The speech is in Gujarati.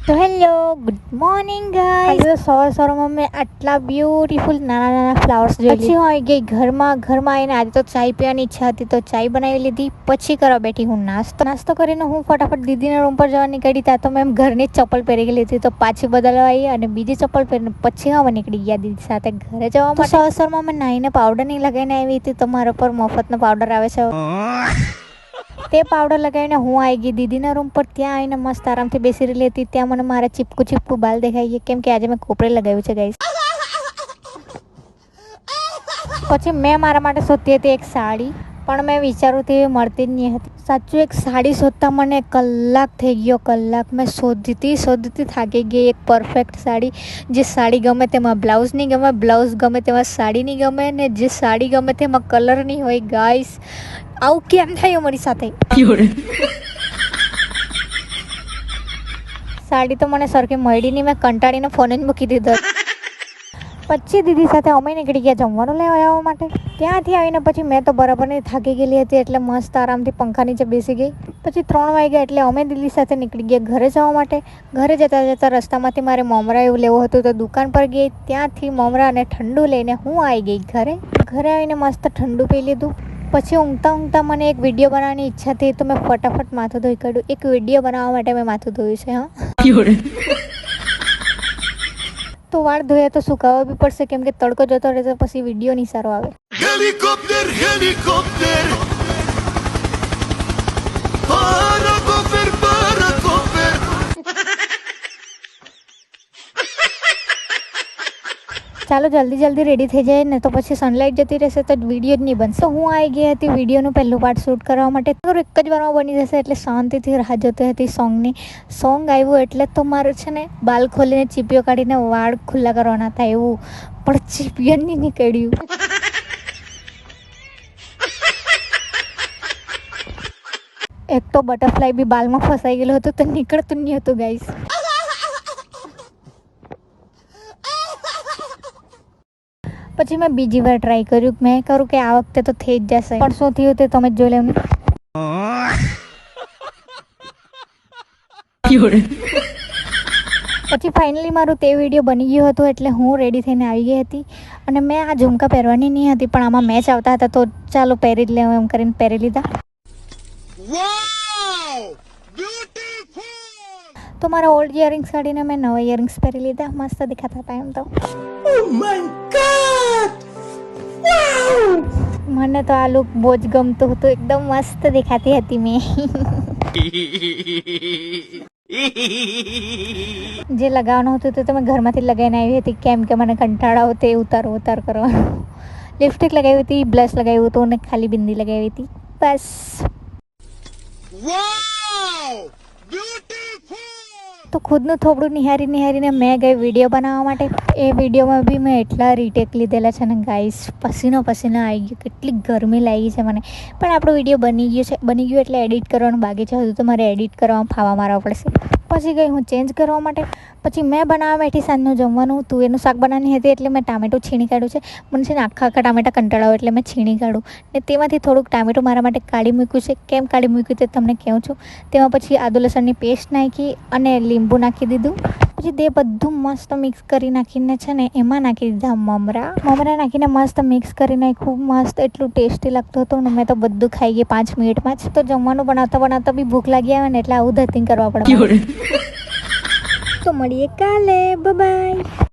તો હેલો ગુડ મોર્નિંગ ગાઈસ. આજે સવારમાં મેં આટલા બ્યુટીફુલ નાના નાના ફ્લાવર્સ જોઈ. પછી હું આવી ગઈ ઘરમાં આવીને આજે તો ચાય પીવાની ઈચ્છા હતી તો ચાય બનાવી લીધી. પછી કરવા બેઠી હું નાસ્તો કરીને હું ફટાફટ દીદીના રૂમ પર જવા નીકળી. ત્યાં તો મેં ઘરની જ ચપ્પલ પહેરી ગયેલી હતી તો પાછી બદલવા આવી અને બીજી ચપ્પલ પહેરીને પછી હવે નીકળી ગયા દીદી સાથે ઘરે જવા માટે. સવારમાં મેં નાહીને પાવડર નહીં લગાવીને આવી હતી તો મારા પર મફતનો પાવડર આવે છે. તે પાવડર લગાવીને હું આવી ગઈ દીદીના રૂમ પર. ત્યાં આવીને મસ્ત આરામથી બેસી રહેલી હતી. ત્યાં મને મારા ચીપકું બાલ દેખાઈ ગયા કેમ કે આજે મેં કોપરે લગાવ્યું છે ગાઈસ. પછી મેં મારા માટે શોધતી હતી એક સાડી, પણ મેં વિચારું તે મળતી જ નહીં હતી. સાચું એક સાડી શોધતા મને કલાક થઈ ગયો. મેં શોધતી થાકી ગઈ એક પરફેક્ટ સાડી. જે સાડી ગમે તેમાં બ્લાઉઝ નહીં ગમે, બ્લાઉઝ ગમે તેમાં સાડી નહીં ગમે, ને જે સાડી ગમે તેમાં કલર નહીં હોય. ગાઈસ આવું કેમ થાય અમારી સાથે? સાડી તો મને સરખી મળી નહીં. મેં કંટાળીને ફોન જ મૂકી દીધો. પછી દીદી સાથે અમે નીકળી ગયા જમવાનું લેવા આવવા માટે. ત્યાંથી આવીને પછી મેં તો બરાબર નહીં થાકી ગયેલી હતી એટલે મસ્ત આરામથી પંખા નીચે બેસી ગઈ. પછી 3 વાગ્યા એટલે અમે દીદી સાથે નીકળી ગયા ઘરે જવા માટે. ઘરે જતાં રસ્તામાંથી મારે મમરા એવું લેવું હતું તો દુકાન પર ગઈ. ત્યાંથી મમરા અને ઠંડુ લઈને હું આવી ગઈ ઘરે. ઘરે આવીને મસ્ત ઠંડુ પી લીધું. પછી ઊંઘતા મને એક વિડીયો બનાવવાની ઈચ્છા થઈ તો મેં ફટાફટ માથું ધોઈ કાઢ્યું. એક વિડીયો બનાવવા માટે મેં માથું ધોયું છે. હા તો વાળ ધોયા તો સુકાવવા બી પડશે કેમ કે તડકો જતો રહે તો પછી વિડીયો નહીં સારો આવે. ચાલો જલ્દી રેડી થઈ જાય ને તો પછી સનલાઇટ જતી રહેશે તો વિડીયો જ નહીં બનશે. તો હું આવી ગઈ હતી વિડીયોનું પહેલું પાર્ટ શૂટ કરવા માટે. એક જ વારમાં બની જશે એટલે શાંતિથી રાહ જોતી હતી સોંગની. સોંગ આવ્યું એટલે તો મારે છે ને બાલ ખોલીને ચીપિયો કાઢીને વાળ ખુલ્લા કરવાના હતા એવું, પણ ચીપિયો નહીં નીકળ્યું. એક તો બટરફ્લાય બી બાલમાં ફસાઈ ગયેલો હતો તો નીકળતું નહીં હતું ગાઈસ. પછી મેં બીજી વાર ટ્રાય કર્યું. મેં કહ્યું કે આ વખતે તો થઈ જ જશે, પણ શું થયું તે તમે જ જોઈ લેવું. પછી ફાઇનલી મારું તે વિડીયો બની ગયો હતો એટલે હું રેડી થઈને આવી ગઈ હતી. અને મેં આ ઝુમકા પહેરવાની નહીં હતી પણ આમાં મેચ આવતા હતા તો ચાલો પહેરી જ લેવું એમ કરીને પહેરી લીધા. તો મારા ઓલ્ડ ઇયરિંગ્સ કાઢીને મેં નવા ઇયરિંગ્સ પહેરી લીધા. મસ્ત દેખાતા હતા એમ તો. મને તો આ લુક બહુ જ ગમતું હતું. એકદમ મસ્ત દેખાતી હતી મેં. જે લગાવવાનું હતું તે તો મેં ઘરમાંથી લગાવીને આવી હતી કેમ કે મને કંટાળો આવતો ઉતાર કરવાનો. લિપસ્ટિક લગાવી હતી, બ્લશ લગાવ્યું હતું અને ખાલી બિંદી લગાવી હતી બસ. તો ખુદનું થોડું નિહારીને મેં ગઈ વિડીયો બનાવવા માટે. એ વિડીયોમાં બી મેં એટલા રીટેક લીધેલા છે ને ગાઈસ, પસીનો આવી ગયો. કેટલી ગરમી લાગી છે મને. પણ આપણો વિડીયો બની ગયો એટલે એડિટ કરવાનું બાકી છે હજુ તો મારે એડિટ કરવામાં ફાવા મારવા પડશે. પછી ગઈ હું ચેન્જ કરવા માટે. પછી મેં બનાવવા બેઠી સાંજનું જમવાનું. તુવેરનું શાક બનાવવાની હતી એટલે મેં ટામેટું છીણી કાઢ્યું છે. મને છે ને આખા ટામેટા કંટાળાવ એટલે મેં છીણી કાઢું ને તેમાંથી થોડુંક ટામેટું મારા માટે કાઢી મૂક્યું છે. કેમ કાઢી મૂક્યું તે તમને કહું છું. તેમાં પછી આદુ લસણની પેસ્ટ નાખી અને લીંબુ નાખી દીધું. પછી તે બધું મસ્ત મિક્સ કરી નાખીને છે ને એમાં નાખી દીધા મમરા નાખીને મસ્ત મિક્સ કરીને ખૂબ મસ્ત એટલું ટેસ્ટી લાગતું હતું ને મેં તો બધું ખાઈ ગઈ 5 મિનિટમાં જ. તો જમવાનું બનાવતા બી ભૂખ લાગી આવે ને એટલે આવું ધતિંગ કરવા પડે. તો મળીએ કાલે, બાય.